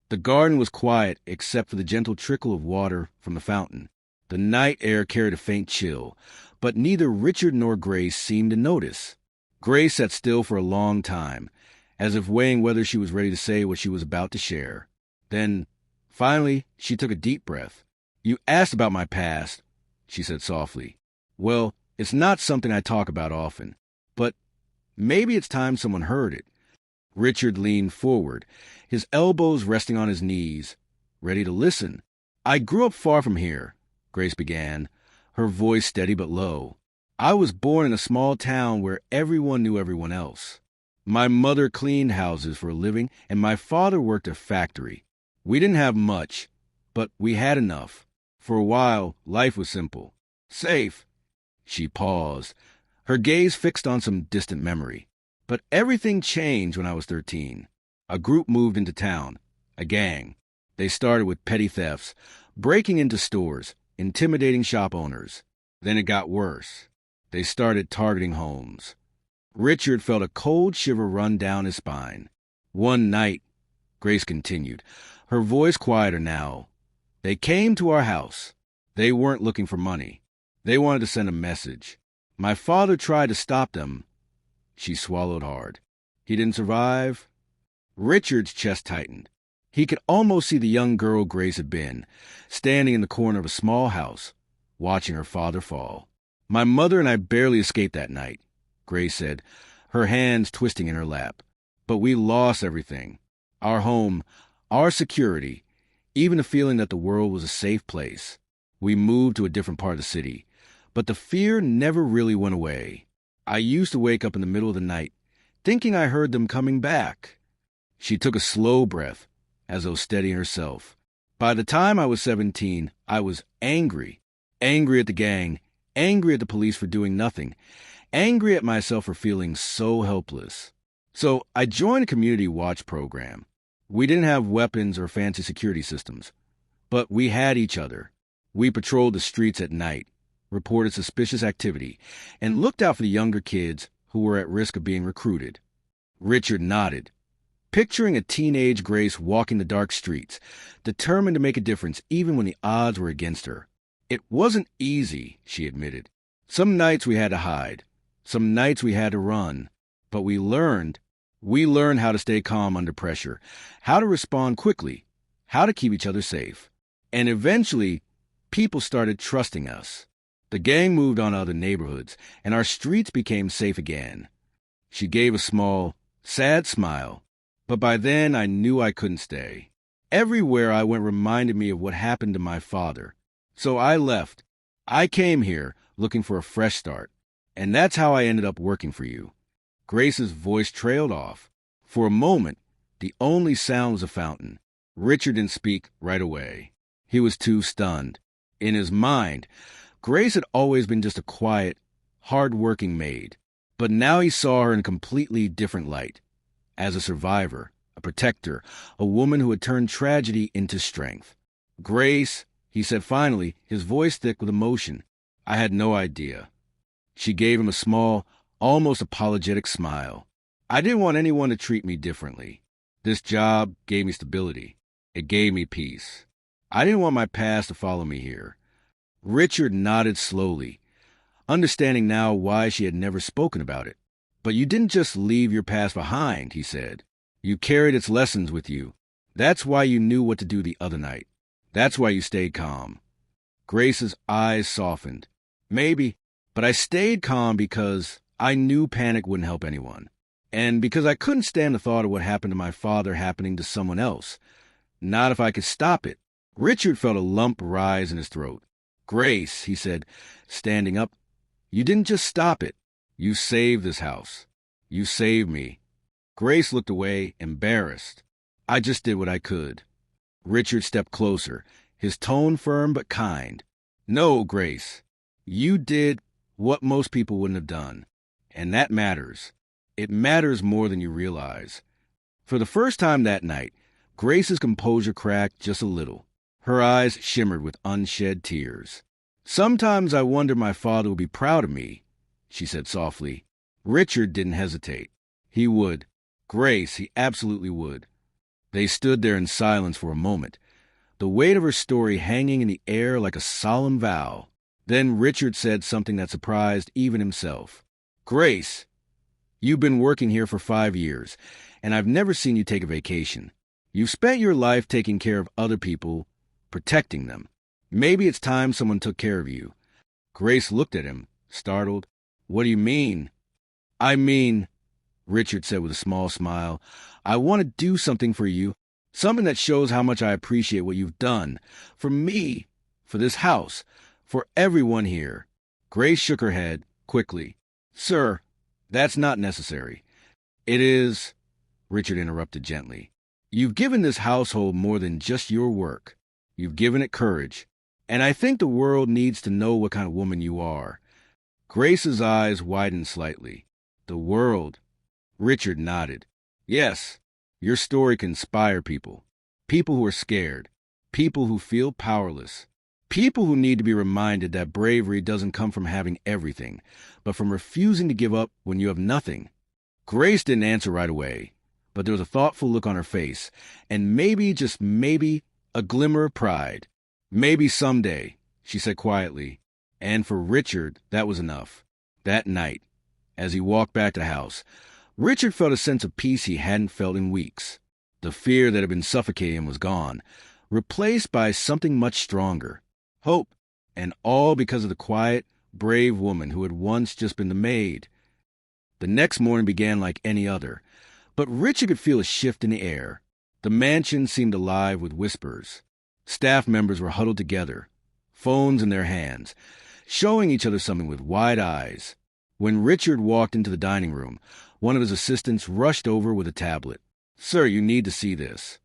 A: The garden was quiet except for the gentle trickle of water from the fountain. The night air carried a faint chill, but neither Richard nor Grace seemed to notice. Grace sat still for a long time, as if weighing whether she was ready to say what she was about to share. Then, finally, she took a deep breath. You asked about my past, she said softly. Well, it's not something I talk about often, but maybe it's time someone heard it. Richard leaned forward, his elbows resting on his knees, ready to listen. I grew up far from here, Grace began, her voice steady but low. I was born in a small town where everyone knew everyone else. My mother cleaned houses for a living, and my father worked a factory. We didn't have much, but we had enough. For a while, life was simple. Safe. She paused, her gaze fixed on some distant memory. But everything changed when I was 13. A group moved into town, a gang. They started with petty thefts, breaking into stores, intimidating shop owners. Then it got worse. They started targeting homes. Richard felt a cold shiver run down his spine. One night, Grace continued, her voice quieter now, they came to our house. They weren't looking for money. They wanted to send a message. My father tried to stop them. She swallowed hard. He didn't survive. Richard's chest tightened. He could almost see the young girl Grace had been, standing in the corner of a small house, watching her father fall. My mother and I barely escaped that night, Grace said, her hands twisting in her lap. But we lost everything. Our home, our security, even the feeling that the world was a safe place. We moved to a different part of the city, but the fear never really went away. I used to wake up in the middle of the night, thinking I heard them coming back. She took a slow breath, as though steadying herself. By the time I was 17, I was angry. Angry at the gang, angry at the police for doing nothing, angry at myself for feeling so helpless. So I joined a community watch program. We didn't have weapons or fancy security systems, but we had each other. We patrolled the streets at night, reported suspicious activity, and looked out for the younger kids who were at risk of being recruited. Richard nodded, picturing a teenage Grace walking the dark streets, determined to make a difference even when the odds were against her. It wasn't easy, she admitted. Some nights we had to hide. Some nights we had to run. But we learned how to stay calm under pressure, how to respond quickly, how to keep each other safe. And eventually, people started trusting us. The gang moved on to other neighborhoods, and our streets became safe again. She gave a small, sad smile, but by then I knew I couldn't stay. Everywhere I went reminded me of what happened to my father. So I left. I came here looking for a fresh start, and that's how I ended up working for you. Grace's voice trailed off. For a moment, the only sound was a fountain. Richard didn't speak right away. He was too stunned. In his mind, Grace had always been just a quiet, hard-working maid. But now he saw her in a completely different light. As a survivor, a protector, a woman who had turned tragedy into strength. "Grace," he said finally, his voice thick with emotion. "I had no idea." She gave him a small, almost apologetic smile. "I didn't want anyone to treat me differently. This job gave me stability. It gave me peace. I didn't want my past to follow me here." Richard nodded slowly, understanding now why she had never spoken about it. "But you didn't just leave your past behind," he said. "You carried its lessons with you. That's why you knew what to do the other night. That's why you stayed calm." Grace's eyes softened. "Maybe, but I stayed calm because I knew panic wouldn't help anyone. And because I couldn't stand the thought of what happened to my father happening to someone else. Not if I could stop it." Richard felt a lump rise in his throat. "Grace," he said, standing up, "you didn't just stop it. You saved this house. You saved me." Grace looked away, embarrassed. "I just did what I could." Richard stepped closer, his tone firm but kind. "No, Grace. You did what most people wouldn't have done. And that matters. It matters more than you realize." For the first time that night, Grace's composure cracked just a little. Her eyes shimmered with unshed tears. "Sometimes I wonder my father would be proud of me," she said softly. Richard didn't hesitate. He would. Grace, he absolutely would. They stood there in silence for a moment, the weight of her story hanging in the air like a solemn vow. Then Richard said something that surprised even himself. "Grace, you've been working here for 5 years, and I've never seen you take a vacation. You've spent your life taking care of other people, protecting them. Maybe it's time someone took care of you." Grace looked at him, startled. "What do you mean?" "I mean," Richard said with a small smile, "I want to do something for you, something that shows how much I appreciate what you've done. For me, for this house, for everyone here." Grace shook her head, quickly. "Sir, that's not necessary." "It is," Richard interrupted gently. "You've given this household more than just your work. You've given it courage. And I think the world needs to know what kind of woman you are." Grace's eyes widened slightly. "The world?" Richard nodded. "Yes, your story can inspire people. People who are scared. People who feel powerless. People who need to be reminded that bravery doesn't come from having everything, but from refusing to give up when you have nothing." Grace didn't answer right away, but there was a thoughtful look on her face, and maybe, just maybe, a glimmer of pride. "Maybe someday," she said quietly. And for Richard, that was enough. That night, as he walked back to the house, Richard felt a sense of peace he hadn't felt in weeks. The fear that had been suffocating him was gone, replaced by something much stronger. Hope, and all because of the quiet, brave woman who had once just been the maid. The next morning began like any other, but Richard could feel a shift in the air. The mansion seemed alive with whispers. Staff members were huddled together, phones in their hands, showing each other something with wide eyes. When Richard walked into the dining room, one of his assistants rushed over with a tablet. "Sir, you need to see this."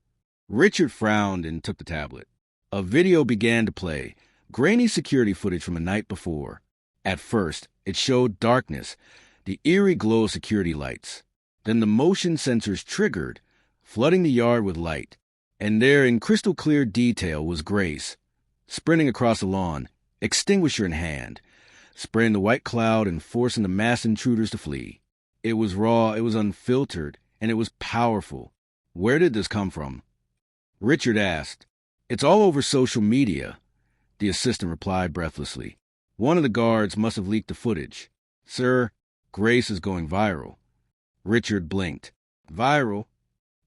A: Richard frowned and took the tablet. A video began to play, grainy security footage from the night before. At first, it showed darkness, the eerie glow of security lights. Then the motion sensors triggered, flooding the yard with light. And there, in crystal clear detail, was Grace, sprinting across the lawn, extinguisher in hand, spraying the white cloud and forcing the mass intruders to flee. It was raw, it was unfiltered, and it was powerful. "Where did this come from?" Richard asked. "It's all over social media," the assistant replied breathlessly. "One of the guards must have leaked the footage. Sir, Grace is going viral." Richard blinked. "Viral?"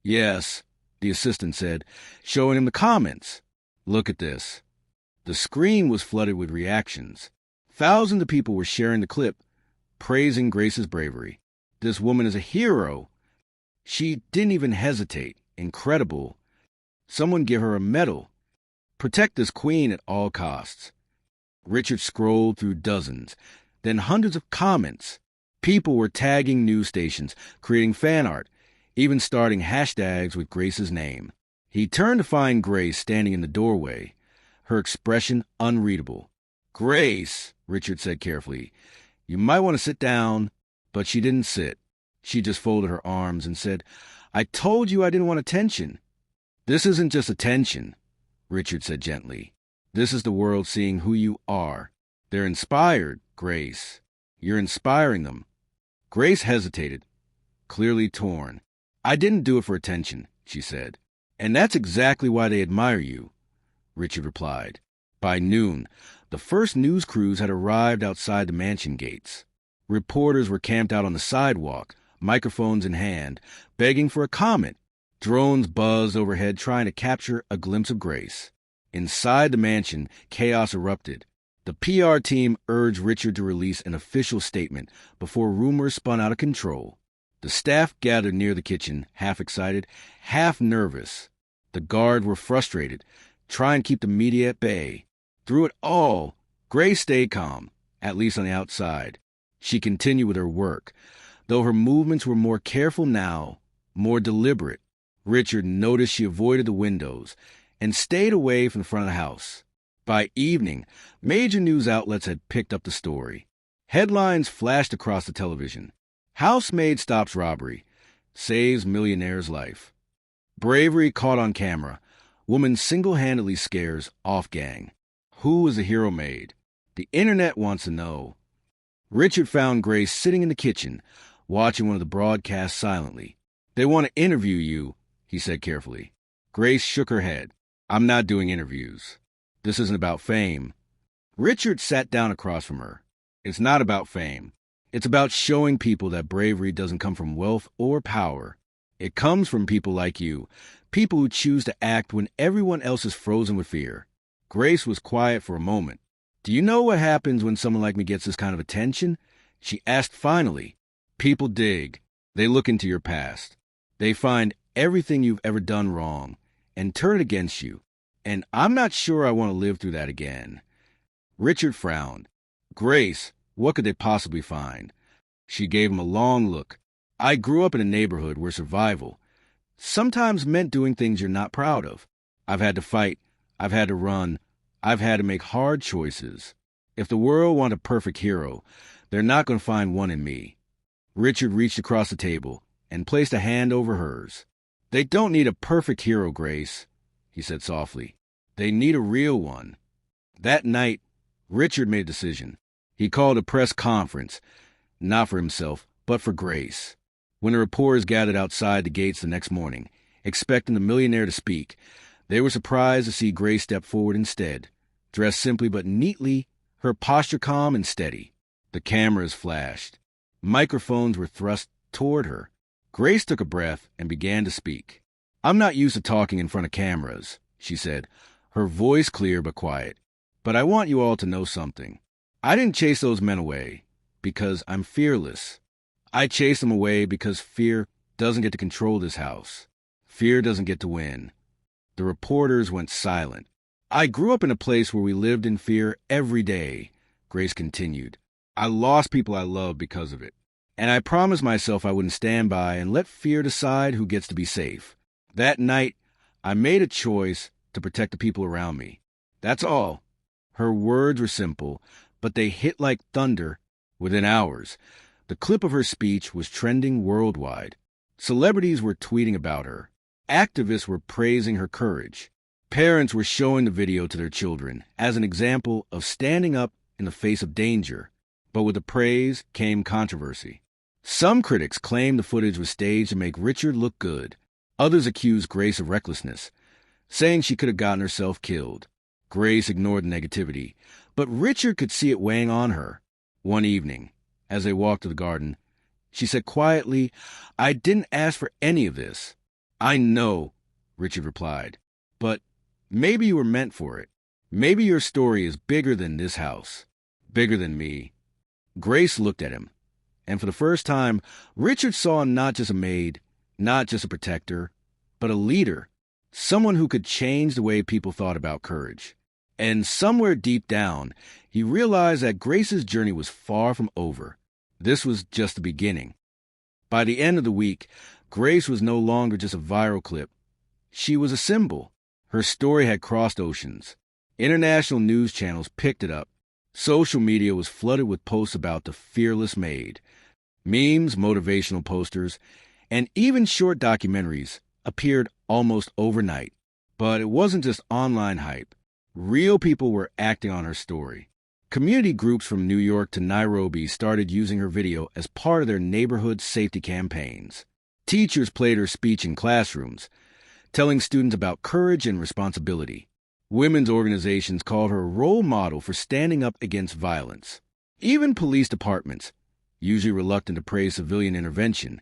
A: "Yes," the assistant said, showing him the comments. "Look at this." The screen was flooded with reactions. Thousands of people were sharing the clip, praising Grace's bravery. "This woman is a hero. She didn't even hesitate. Incredible. Someone give her a medal. Protect this queen at all costs." Richard scrolled through dozens, then hundreds of comments. People were tagging news stations, creating fan art, even starting hashtags with Grace's name. He turned to find Grace standing in the doorway, her expression unreadable. "Grace," Richard said carefully, "you might want to sit down." But she didn't sit. She just folded her arms and said, I told you I didn't want attention. This isn't just attention, Richard said gently. This is the world seeing who you are. They're inspired, Grace. You're inspiring them. Grace hesitated, clearly torn. I didn't do it for attention, she said. And that's exactly why they admire you, Richard replied. By noon, the first news crews had arrived outside the mansion gates. Reporters were camped out on the sidewalk, microphones in hand, begging for a comment. Drones buzzed overhead trying to capture a glimpse of Grace. Inside the mansion, chaos erupted. The PR team urged Richard to release an official statement before rumors spun out of control. The staff gathered near the kitchen, half excited, half nervous. The guards were frustrated, trying to keep the media at bay. Through it all, Grace stayed calm, at least on the outside. She continued with her work, though her movements were more careful now, more deliberate. Richard noticed she avoided the windows and stayed away from the front of the house. By evening, major news outlets had picked up the story. Headlines flashed across the television. Housemaid stops robbery, saves millionaire's life. Bravery caught on camera. Woman single-handedly scares off gang. Who is the hero Maid? The internet wants to know. Richard found Grace sitting in the kitchen, watching one of the broadcasts silently. They want to interview you, he said carefully. Grace shook her head. I'm not doing interviews. This isn't about fame. Richard sat down across from her. It's not about fame. It's about showing people that bravery doesn't come from wealth or power. It comes from people like you, people who choose to act when everyone else is frozen with fear. Grace was quiet for a moment. Do you know what happens when someone like me gets this kind of attention? She asked finally. People dig. They look into your past. They find everything you've ever done wrong and turn it against you. And I'm not sure I want to live through that again. Richard frowned. Grace, what could they possibly find? She gave him a long look. I grew up in a neighborhood where survival sometimes meant doing things you're not proud of. I've had to fight. I've had to run. I've had to make hard choices. If the world wants a perfect hero, they're not going to find one in me. Richard reached across the table and placed a hand over hers. They don't need a perfect hero, Grace, he said softly. They need a real one. That night, Richard made a decision. He called a press conference, not for himself, but for Grace. When the reporters gathered outside the gates the next morning, expecting the millionaire to speak, they were surprised to see Grace step forward instead, dressed simply but neatly, her posture calm and steady. The cameras flashed. Microphones were thrust toward her. Grace took a breath and began to speak. I'm not used to talking in front of cameras, she said, her voice clear but quiet. But I want you all to know something. I didn't chase those men away because I'm fearless. I chased them away because fear doesn't get to control this house. Fear doesn't get to win. The reporters went silent. I grew up in a place where we lived in fear every day, Grace continued. I lost people I loved because of it. And I promised myself I wouldn't stand by and let fear decide who gets to be safe. That night, I made a choice to protect the people around me. That's all. Her words were simple, but they hit like thunder within hours. The clip of her speech was trending worldwide. Celebrities were tweeting about her. Activists were praising her courage. Parents were showing the video to their children as an example of standing up in the face of danger. But with the praise came controversy. Some critics claimed the footage was staged to make Richard look good. Others accused Grace of recklessness, saying she could have gotten herself killed. Grace ignored the negativity, but Richard could see it weighing on her. One evening, as they walked to the garden, she said quietly, I didn't ask for any of this. I know, Richard replied, but maybe you were meant for it. Maybe your story is bigger than this house, bigger than me. Grace looked at him, and for the first time, Richard saw not just a maid, not just a protector, but a leader, someone who could change the way people thought about courage. And somewhere deep down, he realized that Grace's journey was far from over. This was just the beginning. By the end of the week, Grace was no longer just a viral clip. She was a symbol. Her story had crossed oceans. International news channels picked it up. Social media was flooded with posts about the fearless Maid. Memes, motivational posters, And even short documentaries appeared almost overnight. But it wasn't just online hype. Real people were acting on her story. Community groups from New York to Nairobi started using her video as part of their neighborhood safety campaigns. Teachers played her speech in classrooms, telling students about courage and responsibility. Women's organizations called her a role model for standing up against violence. Even police departments, usually reluctant to praise civilian intervention,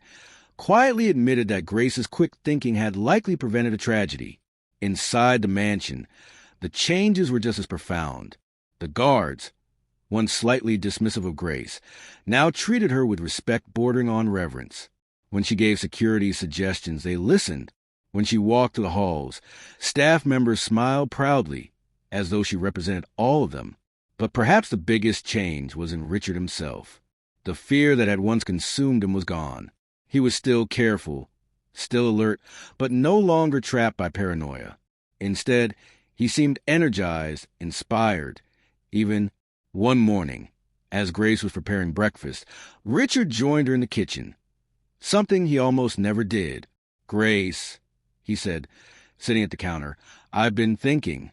A: quietly admitted that Grace's quick thinking had likely prevented a tragedy. Inside the mansion, the changes were just as profound. The guards, once slightly dismissive of Grace, now treated her with respect bordering on reverence. When she gave security suggestions, they listened. When she walked through the halls, staff members smiled proudly, as though she represented all of them. But perhaps the biggest change was in Richard himself. The fear that had once consumed him was gone. He was still careful, still alert, but no longer trapped by paranoia. Instead, he seemed energized, inspired. Even one morning, as Grace was preparing breakfast, Richard joined her in the kitchen. Something he almost never did. "Grace," he said, sitting at the counter, "I've been thinking."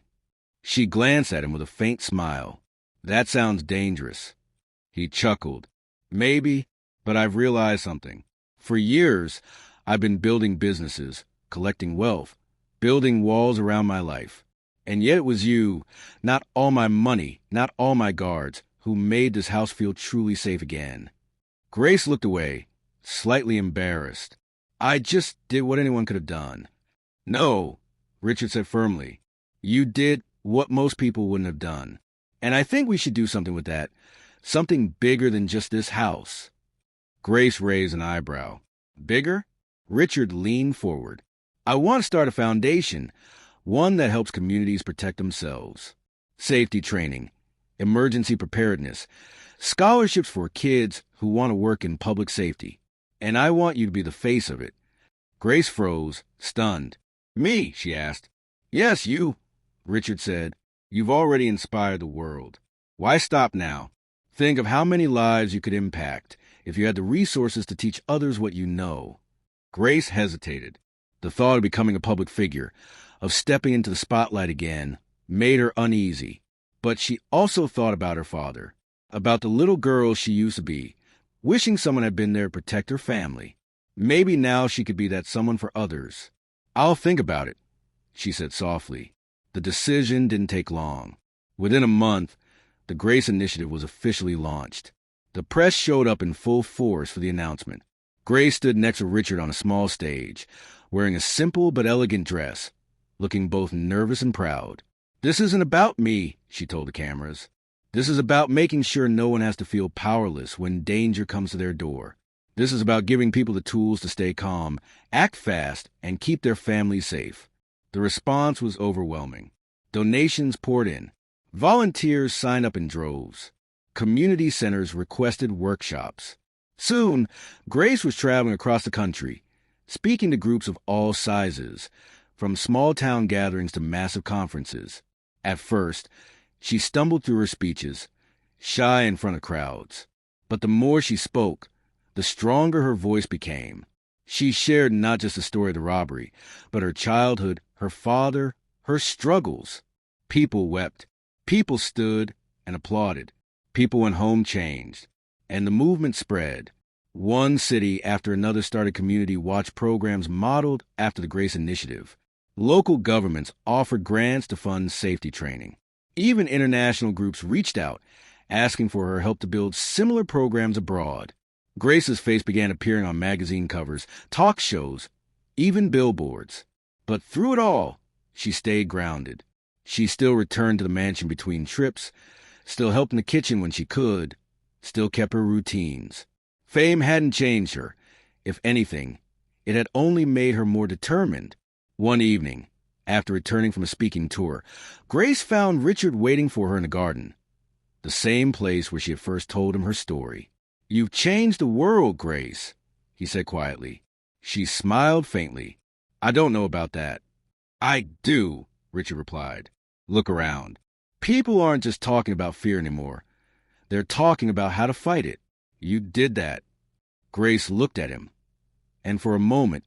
A: She glanced at him with a faint smile. "That sounds dangerous." He chuckled. "Maybe, but I've realized something. For years, I've been building businesses, collecting wealth, building walls around my life. And yet it was you, not all my money, not all my guards, who made this house feel truly safe again." Grace looked away, slightly embarrassed. "I just did what anyone could have done." "No," Richard said firmly. "You did what most people wouldn't have done. And I think we should do something with that. Something bigger than just this house." Grace raised an eyebrow. "Bigger?" Richard leaned forward. "I want to start a foundation, one that helps communities protect themselves. Safety training, emergency preparedness, scholarships for kids who want to work in public safety. And I want you to be the face of it." Grace froze, stunned. "Me?" she asked. "Yes, you," Richard said. "You've already inspired the world. Why stop now? Think of how many lives you could impact if you had the resources to teach others what you know." Grace hesitated. The thought of becoming a public figure, of stepping into the spotlight again, made her uneasy. But she also thought about her father, about the little girl she used to be, wishing someone had been there to protect her family. Maybe now she could be that someone for others. "I'll think about it," she said softly. The decision didn't take long. Within a month, the Grace Initiative was officially launched. The press showed up in full force for the announcement. Grace stood next to Richard on a small stage, wearing a simple but elegant dress, looking both nervous and proud. "This isn't about me," she told the cameras. "This is about making sure no one has to feel powerless when danger comes to their door. This is about giving people the tools to stay calm, act fast, and keep their families safe." The response was overwhelming. Donations poured in. Volunteers signed up in droves. Community centers requested workshops. Soon, Grace was traveling across the country, speaking to groups of all sizes, from small-town gatherings to massive conferences. At first, she stumbled through her speeches, shy in front of crowds. But the more she spoke, the stronger her voice became. She shared not just the story of the robbery, but her childhood, her father, her struggles. People wept. People stood and applauded. People went home changed. And the movement spread. One city after another started community watch programs modeled after the Grace Initiative. Local governments offered grants to fund safety training. Even international groups reached out, asking for her help to build similar programs abroad. Grace's face began appearing on magazine covers, talk shows, even billboards. But through it all, she stayed grounded. She still returned to the mansion between trips, still helped in the kitchen when she could, still kept her routines. Fame hadn't changed her. If anything, it had only made her more determined. One evening, after returning from a speaking tour, Grace found Richard waiting for her in the garden, the same place where she had first told him her story. "You've changed the world, Grace," he said quietly. She smiled faintly. "I don't know about that." "I do," Richard replied. "Look around. People aren't just talking about fear anymore. They're talking about how to fight it. You did that." Grace looked at him. and for a moment,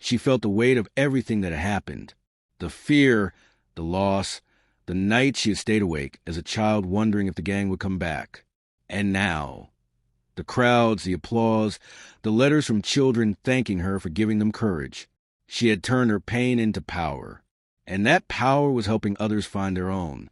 A: she felt the weight of everything that had happened. The fear, the loss, the nights she had stayed awake as a child wondering if the gang would come back. And now, the crowds, the applause, the letters from children thanking her for giving them courage. She had turned her pain into power, and that power was helping others find their own.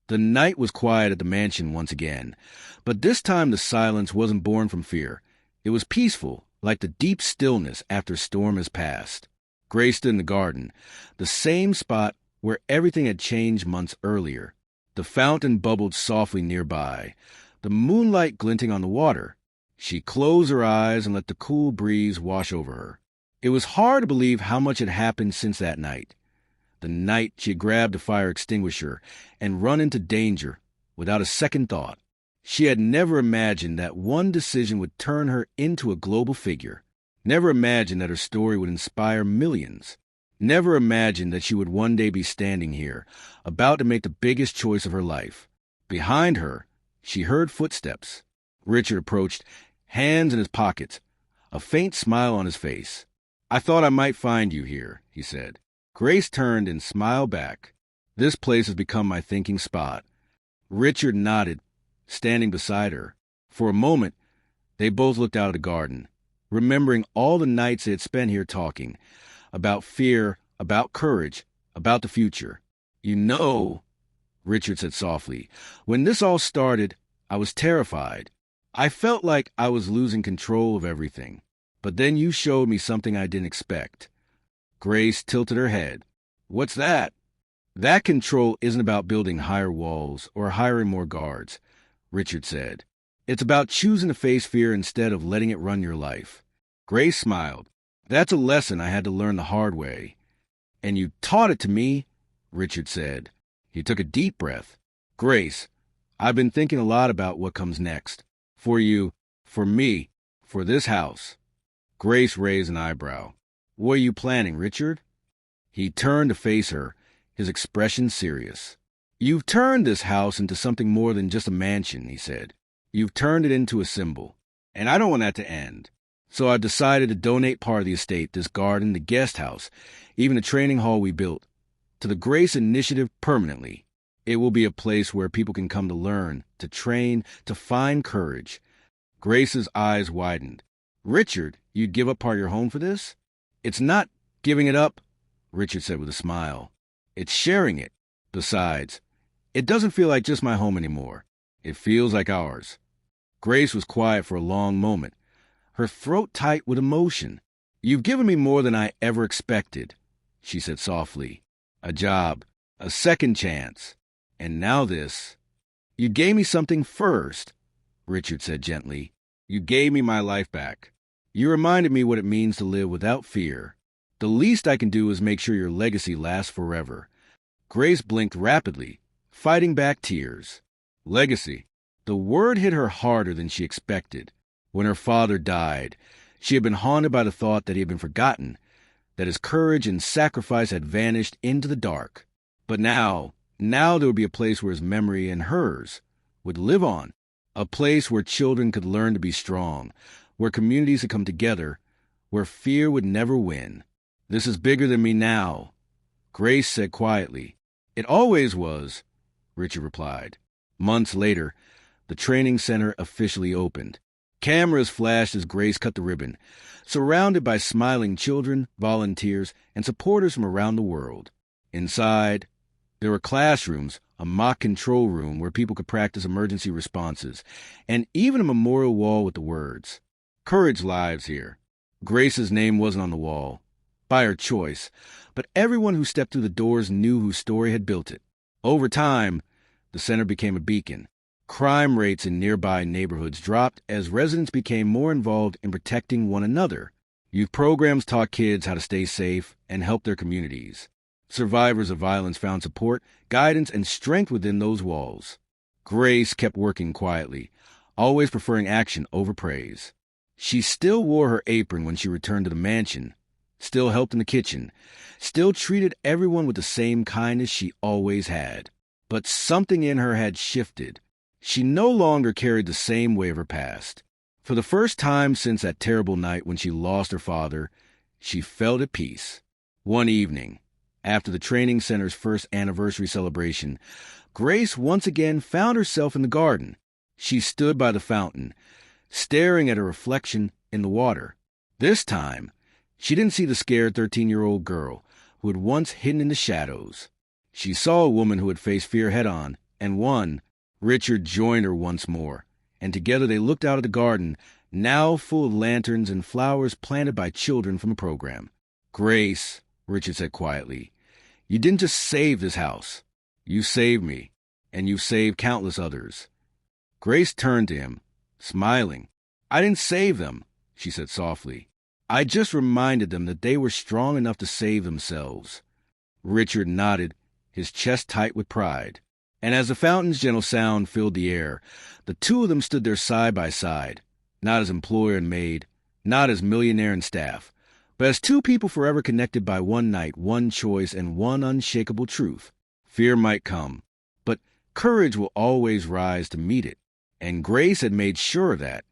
A: The night was quiet at the mansion once again, but this time the silence wasn't born from fear. It was peaceful, like the deep stillness after a storm has passed. Grace stood in the garden, the same spot where everything had changed months earlier. The fountain bubbled softly nearby, the moonlight glinting on the water. She closed her eyes and let the cool breeze wash over her. It was hard to believe how much had happened since that night. The night she had grabbed a fire extinguisher and run into danger without a second thought. She had never imagined that one decision would turn her into a global figure. Never imagined that her story would inspire millions. Never imagined that she would one day be standing here, about to make the biggest choice of her life. Behind her, she heard footsteps. Richard approached, hands in his pockets, a faint smile on his face. "I thought I might find you here," he said. Grace turned and smiled back. "This place has become my thinking spot." Richard nodded, standing beside her. For a moment, they both looked out at the garden, remembering all the nights they had spent here talking, about fear, about courage, about the future. "You know," Richard said softly, "when this all started, I was terrified. I felt like I was losing control of everything. But then you showed me something I didn't expect." Grace tilted her head. "What's that?" "That control isn't about building higher walls or hiring more guards," Richard said. "It's about choosing to face fear instead of letting it run your life." Grace smiled. "That's a lesson I had to learn the hard way." "And you taught it to me," Richard said. He took a deep breath. "Grace, I've been thinking a lot about what comes next. For you, for me, for this house." Grace raised an eyebrow. "What are you planning, Richard?" He turned to face her, his expression serious. "You've turned this house into something more than just a mansion," he said. "You've turned it into a symbol. And I don't want that to end. So I've decided to donate part of the estate, this garden, the guest house, even the training hall we built, to the Grace Initiative permanently. It will be a place where people can come to learn, to train, to find courage." Grace's eyes widened. "Richard, you'd give up part of your home for this?" "It's not giving it up," Richard said with a smile. "It's sharing it. Besides, it doesn't feel like just my home anymore. It feels like ours." Grace was quiet for a long moment, her throat tight with emotion. "You've given me more than I ever expected," she said softly. "A job, a second chance, and now this." "You gave me something first," Richard said gently. "You gave me my life back. You reminded me what it means to live without fear. The least I can do is make sure your legacy lasts forever." Grace blinked rapidly, fighting back tears. Legacy. The word hit her harder than she expected. When her father died, she had been haunted by the thought that he had been forgotten, that his courage and sacrifice had vanished into the dark. But now there would be a place where his memory and hers would live on, a place where children could learn to be strong, where communities could come together, where fear would never win. "This is bigger than me now," Grace said quietly. "It always was," Richard replied. Months later, the training center officially opened. Cameras flashed as Grace cut the ribbon, surrounded by smiling children, volunteers, and supporters from around the world. Inside, there were classrooms, a mock control room where people could practice emergency responses, and even a memorial wall with the words, "Courage lives here." Grace's name wasn't on the wall, by her choice, but everyone who stepped through the doors knew whose story had built it. Over time, the center became a beacon. Crime rates in nearby neighborhoods dropped as residents became more involved in protecting one another. Youth programs taught kids how to stay safe and help their communities. Survivors of violence found support, guidance, and strength within those walls. Grace kept working quietly, always preferring action over praise. She still wore her apron when she returned to the mansion, still helped in the kitchen, still treated everyone with the same kindness she always had. But something in her had shifted. She no longer carried the same weight of her past. For the first time since that terrible night when she lost her father, she felt at peace. One evening, after the training center's first anniversary celebration, Grace once again found herself in the garden. She stood by the fountain, staring at her reflection in the water. This time, she didn't see the scared 13-year-old girl who had once hidden in the shadows. She saw a woman who had faced fear head-on, and one, Richard, joined her once more, and together they looked out at the garden, now full of lanterns and flowers planted by children from a program. "Grace," Richard said quietly, "you didn't just save this house. You saved me, and you've saved countless others." Grace turned to him, smiling. "I didn't save them," she said softly. "I just reminded them that they were strong enough to save themselves." Richard nodded, his chest tight with pride. And as the fountain's gentle sound filled the air, the two of them stood there side by side, not as employer and maid, not as millionaire and staff, but as two people forever connected by one night, one choice, and one unshakable truth. Fear might come, but courage will always rise to meet it. And Grace had made sure of that.